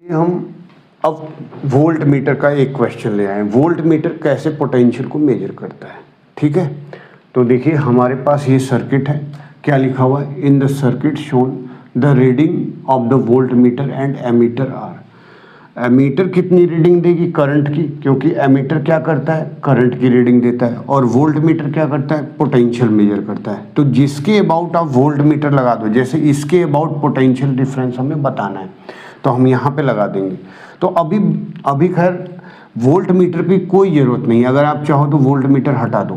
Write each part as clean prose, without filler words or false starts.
हम अब volt meter का एक क्वेश्चन ले आए। वोल्ट मीटर कैसे पोटेंशियल को मेजर करता है, ठीक है। तो देखिए हमारे पास ये सर्किट है, क्या लिखा हुआ है, in the circuit shown the reading of the volt meter and ammeter are. Ammeter कितनी रीडिंग देगी, करंट की, क्योंकि एमीटर क्या करता है, करंट की रीडिंग देता है, और वोल्ट मीटर क्या करता है, पोटेंशियल मेजर करता है। तो जिसके अबाउट आप वोल्ट मीटर लगा दो, जैसे इसके अबाउट पोटेंशियल डिफरेंस हमें बताना है तो हम यहाँ पे लगा देंगे। तो अभी खैर वोल्ट मीटर की कोई ज़रूरत नहीं, अगर आप चाहो तो वोल्ट मीटर हटा दो।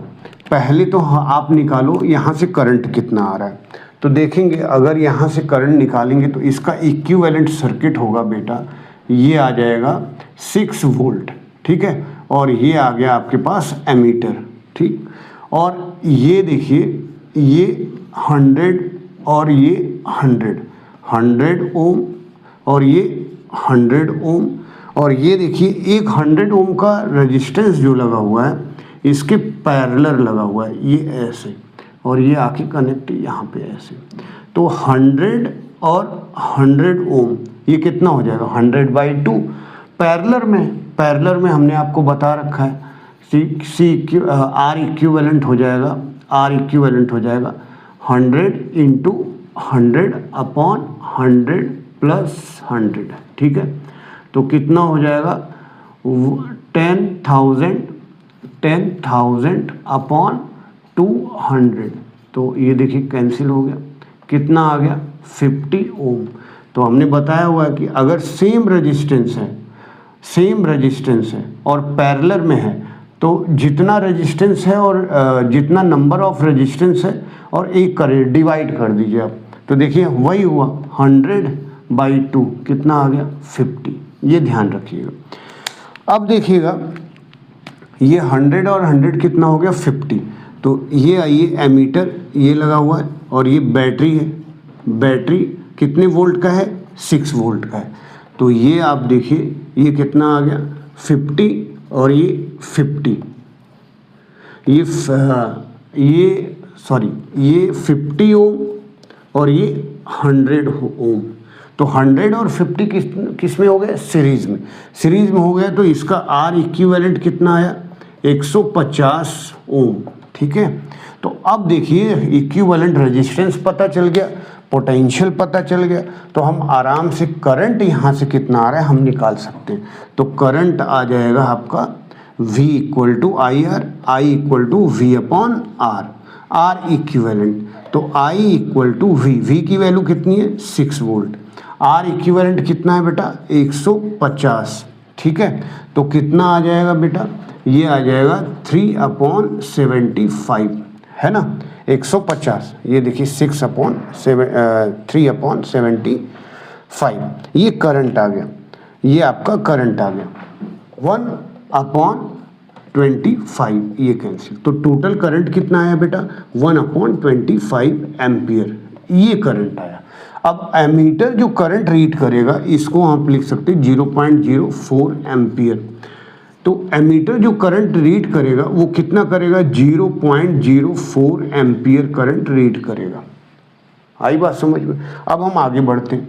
पहले तो आप निकालो यहाँ से करंट कितना आ रहा है। तो देखेंगे अगर यहाँ से करंट निकालेंगे तो इसका इक्विवेलेंट सर्किट होगा बेटा, ये आ जाएगा 6 वोल्ट, ठीक है। और ये आ गया आपके पास एमीटर, ठीक। और ये देखिए ये 100 और ये 100 ओम और ये 100 ओम, और ये देखिए एक 100 ओम का रेजिस्टेंस जो लगा हुआ है इसके पैरेलल लगा हुआ है, ये ऐसे, और ये आके कनेक्ट यहाँ पे ऐसे। तो 100 और 100 ओम ये कितना हो जाएगा, 100/2। पैरेलल में हमने आपको बता रखा है आर इक्विवेलेंट हो जाएगा 100 × 100/100 + 100, ठीक है। तो कितना हो जाएगा 10,000/200। तो ये देखिए कैंसिल हो गया, कितना आ गया 50 ओम। तो हमने बताया हुआ है कि अगर सेम रेजिस्टेंस है और पैरेलल में है तो जितना रेजिस्टेंस है और जितना नंबर ऑफ रेजिस्टेंस है और एक करें डिवाइड कर दीजिए आप। तो देखिए वही हुआ 100/2 कितना आ गया 50, ये ध्यान रखिएगा। अब देखिएगा ये 100 और 100 कितना हो गया 50। तो ये आइए एमीटर ये लगा हुआ है और ये बैटरी है, बैटरी कितने वोल्ट का है, 6 वोल्ट का है। तो ये आप देखिए ये कितना आ गया 50 और ये 50, ये 50 ओम और ये 100 ओम। तो 100 और 50 किस में हो गए, सीरीज में हो गया। तो इसका आर इक्विवेलेंट कितना आया 150 ओम, ठीक है। तो अब देखिए इक्विवेलेंट रेजिस्टेंस पता चल गया, पोटेंशियल पता चल गया, तो हम आराम से करंट यहाँ से कितना आ रहा है हम निकाल सकते हैं। तो करंट आ जाएगा आपका V = IR, I = V/R, R equivalent. तो I = V की वैल्यू कितनी है 6 वोल्ट, R इक्विवेलेंट कितना है बेटा 150, ठीक है। तो कितना आ जाएगा बेटा, ये आ जाएगा 3/75, है ना 150। ये देखिए 3/75, ये करंट आ गया, ये आपका करंट आ गया 1/25, ये कैंसिल। तो टोटल करंट कितना आया बेटा 1/25 एम्पियर, ये करंट आया। अब एमीटर जो करंट रीड करेगा इसको आप लिख सकते हैं 0.04 एम्पियर। तो एमीटर जो करंट रीड करेगा वो कितना करेगा 0.04 एम्पियर करंट रीड करेगा। आई बात समझ में। अब हम आगे बढ़ते हैं।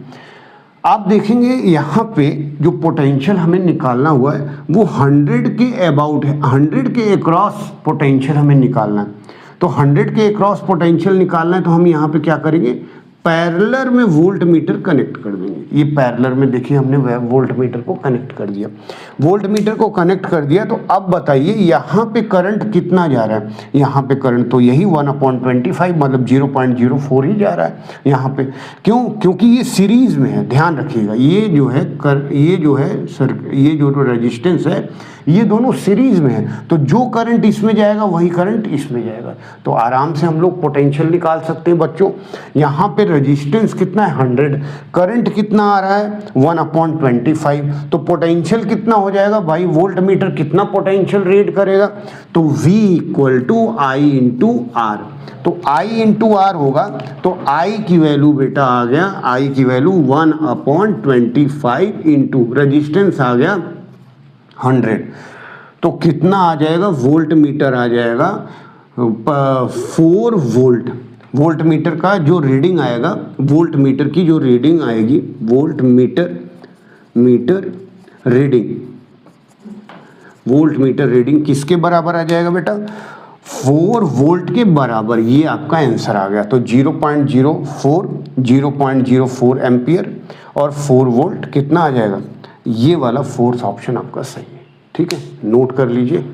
आप देखेंगे यहाँ पे जो पोटेंशियल हमें निकालना हुआ है वो 100 के अबाउट है, 100 के अक्रॉस पोटेंशियल हमें निकालना है। तो 100 के अक्रॉस पोटेंशियल निकालना है तो हम यहाँ पे क्या करेंगे, पैरेलल में वोल्ट मीटर कनेक्ट कर देंगे। ये पैरेलल में देखिए हमने वोल्ट मीटर को कनेक्ट कर दिया, वोल्ट मीटर को कनेक्ट कर दिया। तो अब बताइए यहाँ पे करंट कितना जा रहा है, यहाँ पे करंट तो यही 1/25 मतलब 0.04 ही जा रहा है यहाँ पे। क्यों, क्योंकि ये सीरीज में है, ध्यान रखिएगा। ये जो रेजिस्टेंस है ये दोनों सीरीज में है, तो जो करंट इसमें जाएगा वही करंट इसमें जाएगा। तो आराम से हम लोग पोटेंशियल निकाल सकते हैं बच्चों। यहाँ पे रेजिस्टेंस कितना है 100, करंट कितना आ रहा है 1/25, तो पोटेंशियल कितना हो जाएगा भाई, वोल्ट मीटर कितना पोटेंशियल रीड करेगा, तो V = I × R। तो I × R होगा, तो I की वैल्यू बेटा आ गया, I की वैल्यू 1/25 × रेजिस्टेंस आ गया 100। तो कितना आ जाएगा, वोल्ट मीटर आ जाएगा 4 वोल्ट। वोल्ट मीटर का जो रीडिंग आएगा, वोल्ट मीटर की जो रीडिंग आएगी, volt meter meter reading, volt meter reading किसके बराबर आ जाएगा बेटा? 4 वोल्ट के बराबर। ये आपका आंसर आ गया। तो 0.04 एम्पियर और 4 वोल्ट कितना आ जाएगा? ये वाला फोर्थ ऑप्शन आपका सही है। ठीक है, नोट कर लीजिए।